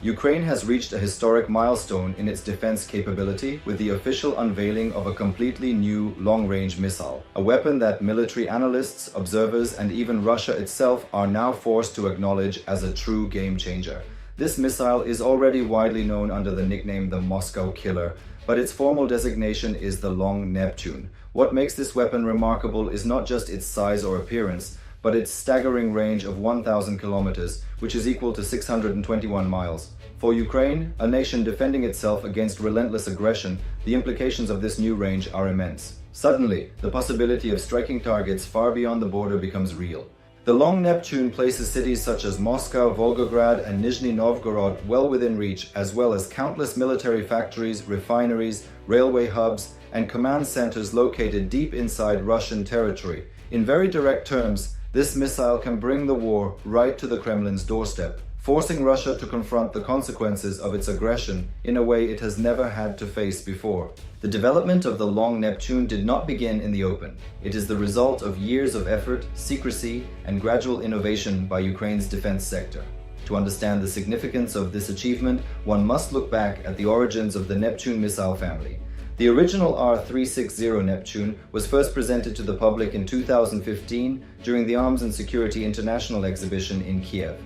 Ukraine has reached a historic milestone in its defense capability with the official unveiling of a completely new long-range missile, a weapon that military analysts, observers, and even Russia itself are now forced to acknowledge as a true game-changer. This missile is already widely known under the nickname the Moscow Killer, but its formal designation is the Long Neptune. What makes this weapon remarkable is not just its size or appearance, but its staggering range of 1,000 kilometers, which is equal to 621 miles. For Ukraine, a nation defending itself against relentless aggression, the implications of this new range are immense. Suddenly, the possibility of striking targets far beyond the border becomes real. The Long Neptune places cities such as Moscow, Volgograd, and Nizhny Novgorod well within reach, as well as countless military factories, refineries, railway hubs, and command centers located deep inside Russian territory. In very direct terms, this missile can bring the war right to the Kremlin's doorstep, forcing Russia to confront the consequences of its aggression in a way it has never had to face before. The development of the Long Neptune did not begin in the open. It is the result of years of effort, secrecy, and gradual innovation by Ukraine's defense sector. To understand the significance of this achievement, one must look back at the origins of the Neptune missile family. The original R-360 Neptune was first presented to the public in 2015 during the Arms and Security International exhibition in Kiev.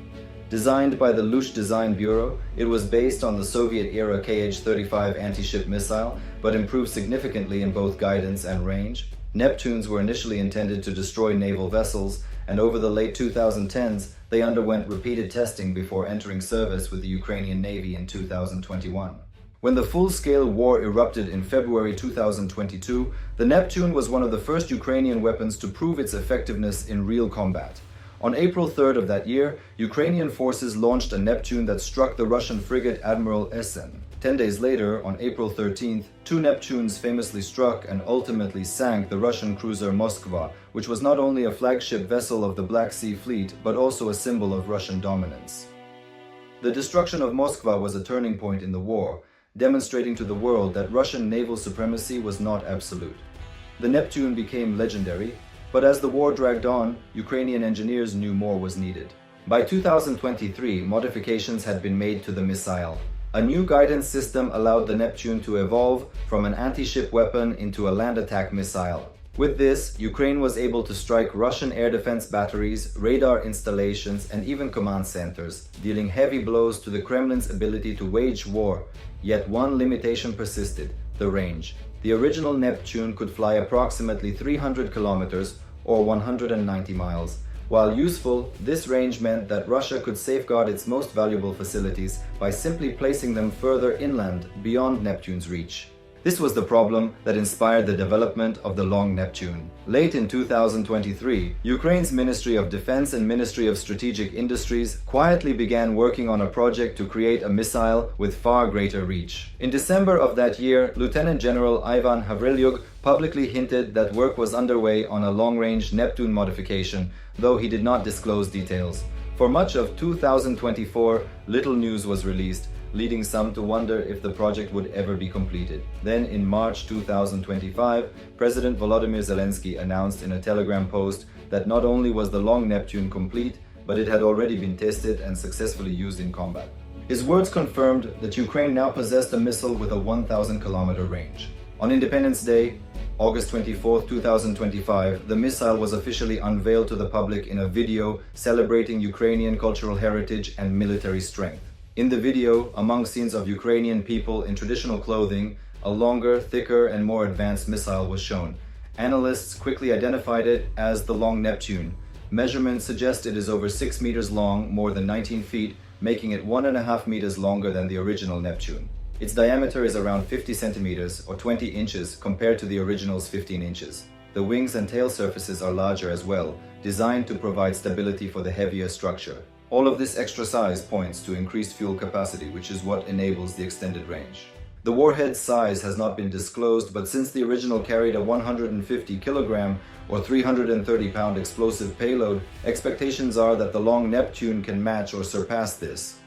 Designed by the Lush Design Bureau, it was based on the Soviet-era Kh-35 anti-ship missile, but improved significantly in both guidance and range. Neptunes were initially intended to destroy naval vessels, and over the late 2010s, they underwent repeated testing before entering service with the Ukrainian Navy in 2021. When the full-scale war erupted in February 2022, the Neptune was one of the first Ukrainian weapons to prove its effectiveness in real combat. On April 3rd of that year, Ukrainian forces launched a Neptune that struck the Russian frigate Admiral Esen. 10 days later, on April 13th, two Neptunes famously struck and ultimately sank the Russian cruiser Moskva, which was not only a flagship vessel of the Black Sea Fleet, but also a symbol of Russian dominance. The destruction of Moskva was a turning point in the war, demonstrating to the world that Russian naval supremacy was not absolute. The Neptune became legendary, but as the war dragged on, Ukrainian engineers knew more was needed. By 2023, modifications had been made to the missile. A new guidance system allowed the Neptune to evolve from an anti-ship weapon into a land attack missile. With this, Ukraine was able to strike Russian air defense batteries, radar installations, and even command centers, dealing heavy blows to the Kremlin's ability to wage war. Yet one limitation persisted: the range. The original Neptune could fly approximately 300 kilometers or 190 miles. While useful, this range meant that Russia could safeguard its most valuable facilities by simply placing them further inland beyond Neptune's reach. This was the problem that inspired the development of the Long Neptune. Late in 2023, Ukraine's Ministry of Defense and Ministry of Strategic Industries quietly began working on a project to create a missile with far greater reach. In December of that year, Lieutenant General Ivan Havrilyuk publicly hinted that work was underway on a long-range Neptune modification, though he did not disclose details. For much of 2024, little news was released, leading some to wonder if the project would ever be completed. Then in March 2025, President Volodymyr Zelensky announced in a Telegram post that not only was the Long Neptune complete, but it had already been tested and successfully used in combat. His words confirmed that Ukraine now possessed a missile with a 1,000-kilometer range. On Independence Day, August 24, 2025, the missile was officially unveiled to the public in a video celebrating Ukrainian cultural heritage and military strength. In the video, among scenes of Ukrainian people in traditional clothing, a longer, thicker, and more advanced missile was shown. Analysts quickly identified it as the Long Neptune. Measurements suggest it is over 6 meters long, more than 19 feet, making it 1.5 meters longer than the original Neptune. Its diameter is around 50 centimeters or 20 inches compared to the original's 15 inches. The wings and tail surfaces are larger as well, designed to provide stability for the heavier structure. All of this extra size points to increased fuel capacity, which is what enables the extended range. The warhead's size has not been disclosed, but since the original carried a 150 kilogram or 330 pound explosive payload, expectations are that the Long Neptune can match or surpass this.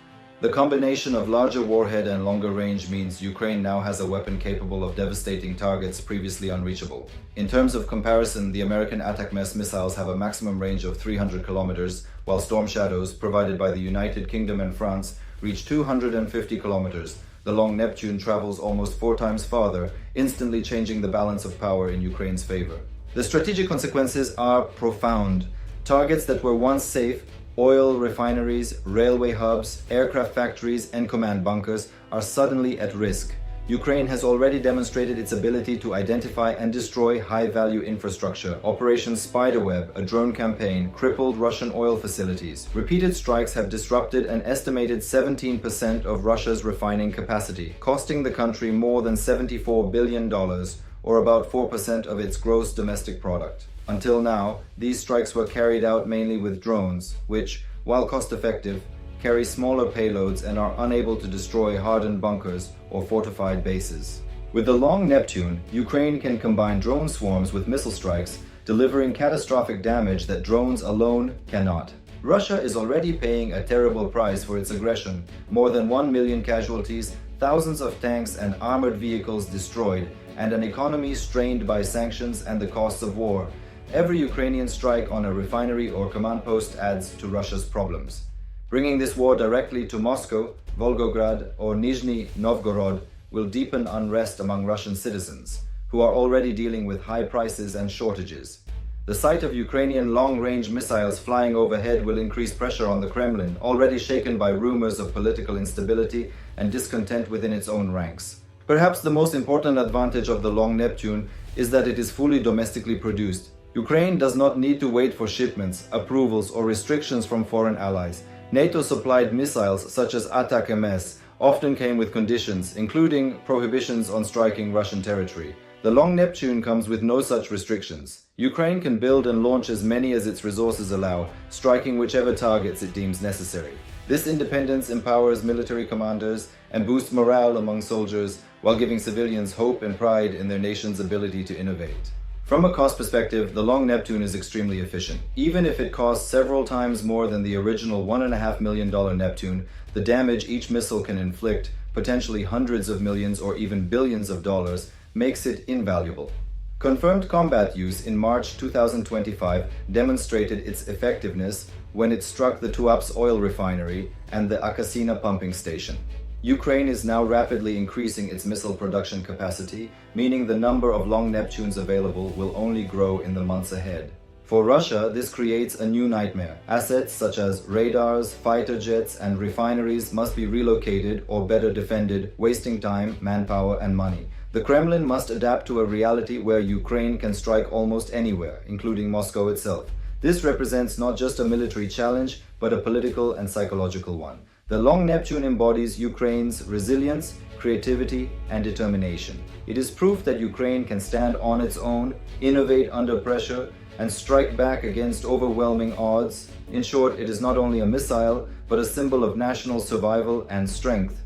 The combination of larger warhead and longer range means Ukraine now has a weapon capable of devastating targets previously unreachable. In terms of comparison, the American ATACMS missiles have a maximum range of 300 kilometers, while Storm Shadows, provided by the United Kingdom and France, reach 250 kilometers. The Long Neptune travels almost 4 times farther, instantly changing the balance of power in Ukraine's favor. The strategic consequences are profound. Targets that were once safe, oil refineries, railway hubs, aircraft factories, and command bunkers, are suddenly at risk. Ukraine has already demonstrated its ability to identify and destroy high-value infrastructure. Operation Spiderweb, a drone campaign, crippled Russian oil facilities. Repeated strikes have disrupted an estimated 17% of Russia's refining capacity, costing the country more than $74 billion, or about 4% of its gross domestic product. Until now, these strikes were carried out mainly with drones, which, while cost-effective, carry smaller payloads and are unable to destroy hardened bunkers or fortified bases. With the Long Neptune, Ukraine can combine drone swarms with missile strikes, delivering catastrophic damage that drones alone cannot. Russia is already paying a terrible price for its aggression. More than 1 million casualties, thousands of tanks and armored vehicles destroyed, and an economy strained by sanctions and the costs of war. Every Ukrainian strike on a refinery or command post adds to Russia's problems. Bringing this war directly to Moscow, Volgograd, or Nizhny Novgorod will deepen unrest among Russian citizens, who are already dealing with high prices and shortages. The sight of Ukrainian long-range missiles flying overhead will increase pressure on the Kremlin, already shaken by rumors of political instability and discontent within its own ranks. Perhaps the most important advantage of the Long Neptune is that it is fully domestically produced. Ukraine does not need to wait for shipments, approvals, or restrictions from foreign allies. NATO-supplied missiles such as ATACMS often came with conditions, including prohibitions on striking Russian territory. The Long Neptune comes with no such restrictions. Ukraine can build and launch as many as its resources allow, striking whichever targets it deems necessary. This independence empowers military commanders and boosts morale among soldiers, while giving civilians hope and pride in their nation's ability to innovate. From a cost perspective, the Long Neptune is extremely efficient. Even if it costs several times more than the original $1.5 million Neptune, the damage each missile can inflict, potentially hundreds of millions or even billions of dollars, makes it invaluable. Confirmed combat use in March 2025 demonstrated its effectiveness when it struck the Tuapse oil refinery and the Akasina pumping station. Ukraine is now rapidly increasing its missile production capacity, meaning the number of Long Neptunes available will only grow in the months ahead. For Russia, this creates a new nightmare. Assets such as radars, fighter jets, and refineries must be relocated or better defended, wasting time, manpower, and money. The Kremlin must adapt to a reality where Ukraine can strike almost anywhere, including Moscow itself. This represents not just a military challenge, but a political and psychological one. The Long Neptune embodies Ukraine's resilience, creativity, and determination. It is proof that Ukraine can stand on its own, innovate under pressure, and strike back against overwhelming odds. In short, it is not only a missile, but a symbol of national survival and strength.